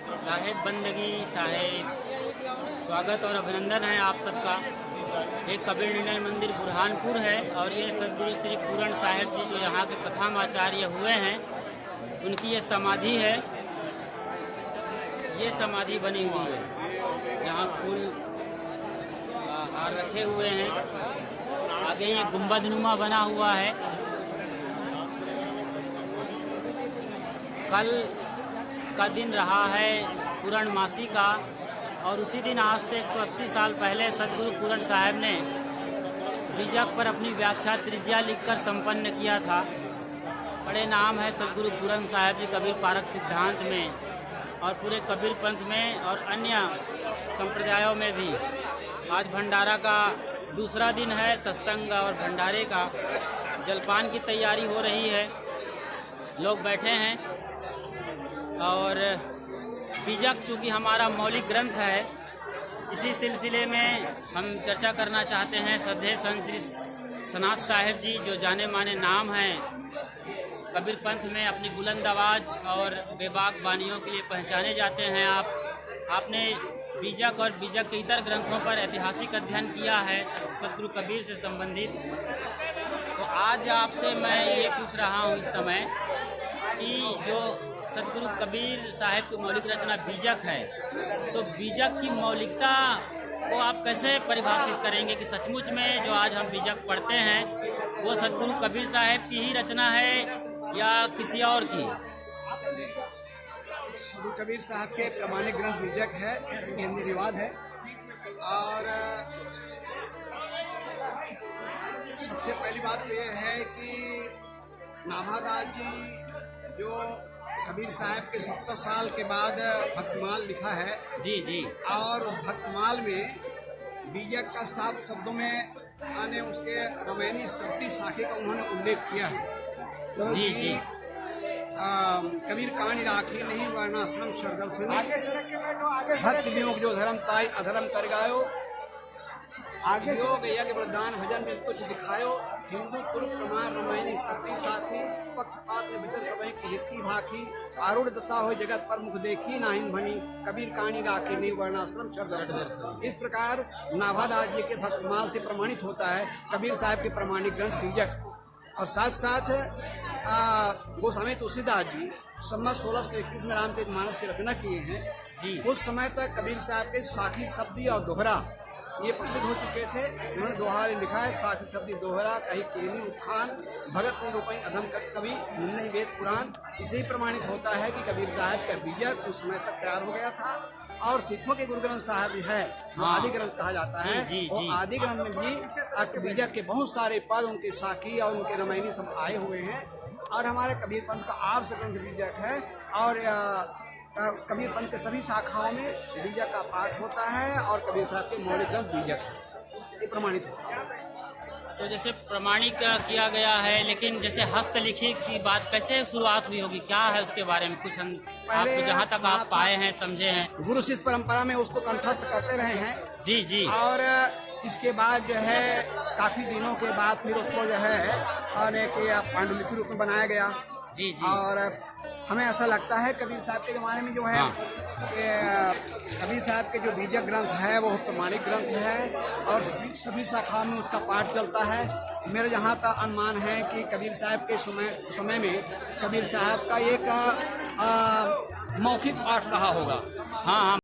साहेब बंदगी साहेब, स्वागत और अभिनंदन है आप सबका। एक कबीर निर्णय मंदिर बुरहानपुर है और ये सदगुरु श्री पूरण साहेब जी जो यहाँ के प्रथमाचार्य हुए हैं, उनकी ये समाधि है। ये समाधि बनी हुई है जहाँ फूल हार रखे हुए हैं। आगे ये गुंबदनुमा बना हुआ है। कल का दिन रहा है पूर्णमासी का और उसी दिन आज से 180 साल पहले सदगुरु पूरण साहेब ने बीजक पर अपनी व्याख्या त्रिज्या लिखकर संपन्न किया था। बड़े नाम है सदगुरु पूरण साहेब जी कबीर पारक सिद्धांत में और पूरे कबीर पंथ में और अन्य संप्रदायों में भी। आज भंडारा का दूसरा दिन है, सत्संग और भंडारे का जलपान की तैयारी हो रही है। लोग बैठे हैं और बीजक चूँकि हमारा मौलिक ग्रंथ है, इसी सिलसिले में हम चर्चा करना चाहते हैं। श्रद्धेय संत श्री सनाथ साहेब जी जो जाने माने नाम हैं कबीर पंथ में, अपनी बुलंद आवाज़ और बेबाक वानियों के लिए पहचाने जाते हैं। आपने बीजक और बीजक के इतर ग्रंथों पर ऐतिहासिक अध्ययन किया है सदगुरु कबीर से संबंधित। तो आज आपसे मैं ये पूछ रहा हूँ इस समय कि जो सदगुरु कबीर साहेब की मौलिक रचना बीजक है, तो बीजक की मौलिकता को आप कैसे परिभाषित करेंगे कि सचमुच में जो आज हम बीजक पढ़ते हैं वो सदगुरु कबीर साहेब की ही रचना है या किसी और की? सदगुरु कबीर साहब के प्रमाणिक ग्रंथ बीजक है, हिंदी रिवाज है। और सबसे पहली बात तो ये है कि नाभादास जी जो कबीर साहब के 70 साल के बाद भक्तमाल लिखा है जी जी, और भक्तमाल में बीजक का साफ शब्दों में आने उसके रामायणी शब्दी शाखे का उन्होंने उल्लेख किया है। जी जी, कबीर कहानी राखी नहीं वर्णाश्रम सरदर्शनी, भक्त वियोग जो धर्म ताई अधर्म कर गायो, योग यज्ञ वरदान भजन में कुछ दिखायो, हिंदू तुर्क प्रमाण रामायणी शक्ति साथी, पक्षपात में विचल सभी की हित भाखी, आरूढ़ दशा हो जगत पर मुख देखी नाहिन भनी, कबीर कहानी राखी नहीं वर्णाश्रम सरदर्शन। इस प्रकार नाभादास जी के भक्तमाल से प्रमाणित होता है कबीर साहब के प्रमाणिक ग्रंथ बीजक। और साथ साथ गोस्वामी तुलसीदास जी सम्मत 1621 में रामचरित मानस की रचना किए हैं। उस समय तक कबीर साहब के साखी शब्दी और दोहरा ये प्रसिद्ध हो चुके थे। उन्होंने दोहा लिखा है, साखी शब्दी दोहरा कहीं केनी उत्थान, भगत निरूपण अधम कवि मुन्नई वेद पुराण। इसे ही प्रमाणित होता है कि कबीर साहब का बीजक उस समय तक तैयार हो गया था। और सिखों के गुरु ग्रंथ साहब है, आदि ग्रंथ कहा जाता है। वो आदि ग्रंथ में भी बीजक के बहुत सारे पद, उनके साखी और उनके रामायणी सब आए हुए हैं। और हमारे कबीर पंथ का आर्ष ग्रंथ बीजक है और कबीर पंथ के सभी शाखाओं में बीजक का पाठ होता है और कबीर साहब के मौलिक ग्रंथ बीजक है, ये प्रमाणित होता है। तो जैसे प्रमाणिक किया गया है, लेकिन जैसे हस्तलिखित की बात कैसे शुरुआत हुई होगी, क्या है उसके बारे में कुछ हम आपको जहाँ तक आप पाए हैं समझे हैं? गुरु शिष्य परंपरा में उसको कंठस्थ करते रहे हैं। जी जी, और इसके बाद जो है काफी दिनों के बाद फिर उसको जो है पांडुलिपि रूप में बनाया गया। जी जी, और हमें ऐसा लगता है कबीर साहब के ज़माने में जो है कबीर साहब के जो बीजक ग्रंथ है वो प्रमाणिक ग्रंथ है और सभी शाखाओं में उसका पाठ चलता है। मेरा जहाँ तक अनुमान है कि कबीर साहब के समय में कबीर साहब का एक मौखिक पाठ रहा होगा। हाँ हाँ।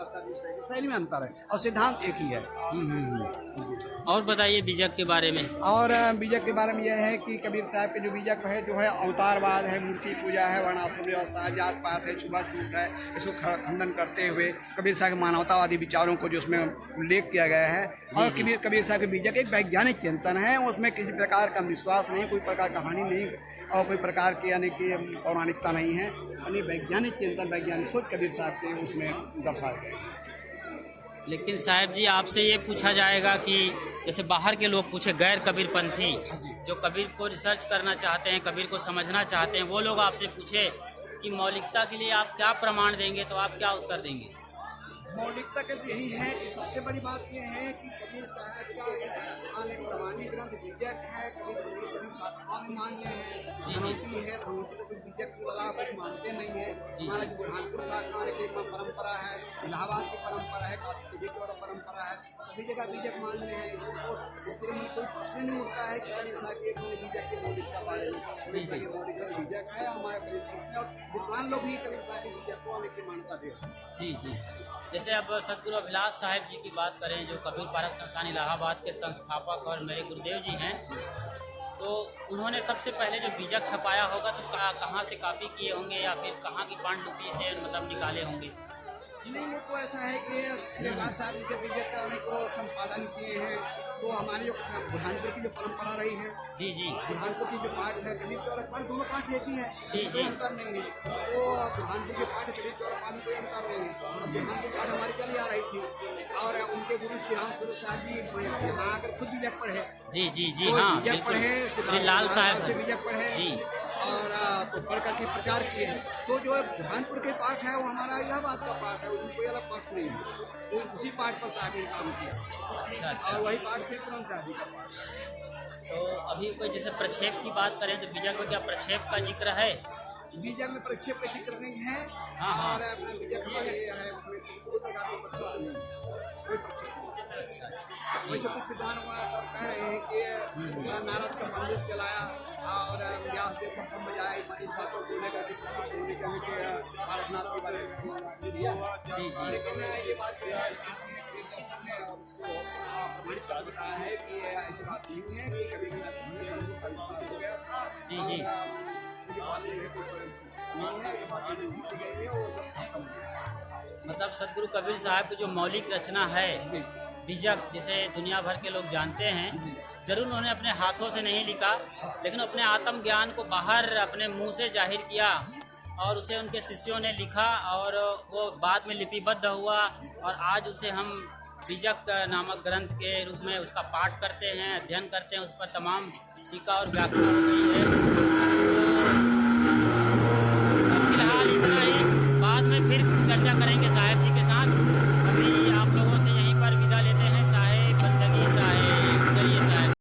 शैली में अंतर है और सिद्धांत एक ही है। और बताइए बीजक के बारे में। और बीजक के बारे में यह है कि कबीर साहब के जो बीजक है जो है अवतारवाद है, मूर्ति पूजा है, वर्णाश्रम व्यवस्था, जात पात है, छुआछूत है, इसको खंडन करते हुए कबीर साहब के मानवतावादी विचारों को जो उसमें उल्लेख किया गया है। और कबीर साहब के बीजक एक वैज्ञानिक चिंतन है, उसमें किसी प्रकार का विश्वास नहीं, कोई प्रकार कहानी नहीं और कोई प्रकार की यानी कि पौराणिकता नहीं है, यानी वैज्ञानिक चिंतन, वैज्ञानिक सोच कबीर साहब के उसमें दर्शाए गए। लेकिन साहब जी आपसे ये पूछा जाएगा कि जैसे बाहर के लोग पूछे, गैर कबीरपंथी जो कबीर को रिसर्च करना चाहते हैं, कबीर को समझना चाहते हैं, वो लोग आपसे पूछे कि मौलिकता के लिए आप क्या प्रमाण देंगे, तो आप क्या उत्तर देंगे? मौलिकता का यही है कि सबसे बड़ी बात यह है कि कबीर साहब का एक प्रमाणिक ग्रंथ बीजक है, कबीर की सभी शाखाओं में मान्य है, धनौती है, धनौती तो कोई बीजक के अलावा कुछ मानते नहीं है। हमारा जो बुरहानपुर शाखा की परंपरा है, इलाहाबाद की परंपरा है, काशी की परंपरा है, सभी जगह बीजक मान्य है। इसलिए मुझे कोई प्रश्न नहीं उठता है कि कबीर साहब के बीजक की मौलिकता बारे में। कबीर साहब की मौलिक बीजक है, हमारे और विद्वान लोग भी कबीर साहब के बीजक को अनेक मान्यता दे। जी जी। जैसे अब सदगुरु अभिलाष साहब जी की बात करें, जो कबीर पारक संस्थान इलाहाबाद के संस्थापक और मेरे गुरुदेव जी हैं, तो उन्होंने सबसे पहले जो बीजक छपाया होगा तो कहाँ से कॉपी किए होंगे या फिर कहाँ की पांडुलिपि से मतलब निकाले होंगे? नहीं, वो तो ऐसा है कि श्री अभिलाष साहब जी के बीजक करने को संपादन किए हैं, तो हमारी जो बुरहानपुर की जो परंपरा रही है, जी जी, बुरहानपुर की जो पाठ है, कबीर और पाठ दोनों पाठ एक ही है, जी जी, अंतर नहीं है। वो बुरहानपुर के पाठ कबीर और पाठ में कोई अंतर नहीं है। बुरहानपुर पाठ हमारी चली आ रही थी और उनके गुरु श्री राम स्वरूप साहब जी यहाँ आकर खुद बीजक पढ़े। जी जी जी, हाँ बीजक पढ़े, श्री लाल साहब से बीजक पढ़े जी, और तो पढ़ करके प्रचार किए। तो जो है बुरहानपुर के पाठ है वो हमारा इलाहाबाद का पाठ है, उसमें कोई अलग पाठ नहीं है, वो उसी पाठ पर साहब ने काम किया और वही पाठ से पुरान साहब का पाठ। तो अभी कोई जैसे प्रक्षेप की बात करें तो बीजक में क्या प्रक्षेप का जिक्र है? बीजक में प्रक्षेप का जिक्र नहीं है। हाँ हाँ, और बीजक हमारे लिए है, उसमें कोई प्रकार का प्रक्षेप नहीं है, कोई प्रक्षेप नहीं। वैसे कुछ विद्वान कह रहे हैं कि नारद का मंदिर चलाया और व्यास देव का समझ आया, इस बात को लेकर के पारसनाथ के बारे में दिया। लेकिन ये बात जो है हमारी तरफ बताया है कि ऐसी बात नहीं है कि कभी का विस्तार हो गया था। जी जी, मतलब सदगुरु कबीर साहब की जो मौलिक रचना है बीजक, जिसे दुनिया भर के लोग जानते हैं, जरूर उन्होंने अपने हाथों से नहीं लिखा, लेकिन अपने आत्म ज्ञान को बाहर अपने मुंह से जाहिर किया और उसे उनके शिष्यों ने लिखा और वो बाद में लिपिबद्ध हुआ और आज उसे हम बीजक नामक ग्रंथ के रूप में उसका पाठ करते हैं, अध्ययन करते हैं, उस पर तमाम टीका और व्याख्या हुई है। फिलहाल इतना ही, बाद में फिर चर्चा करेंगे साहब जी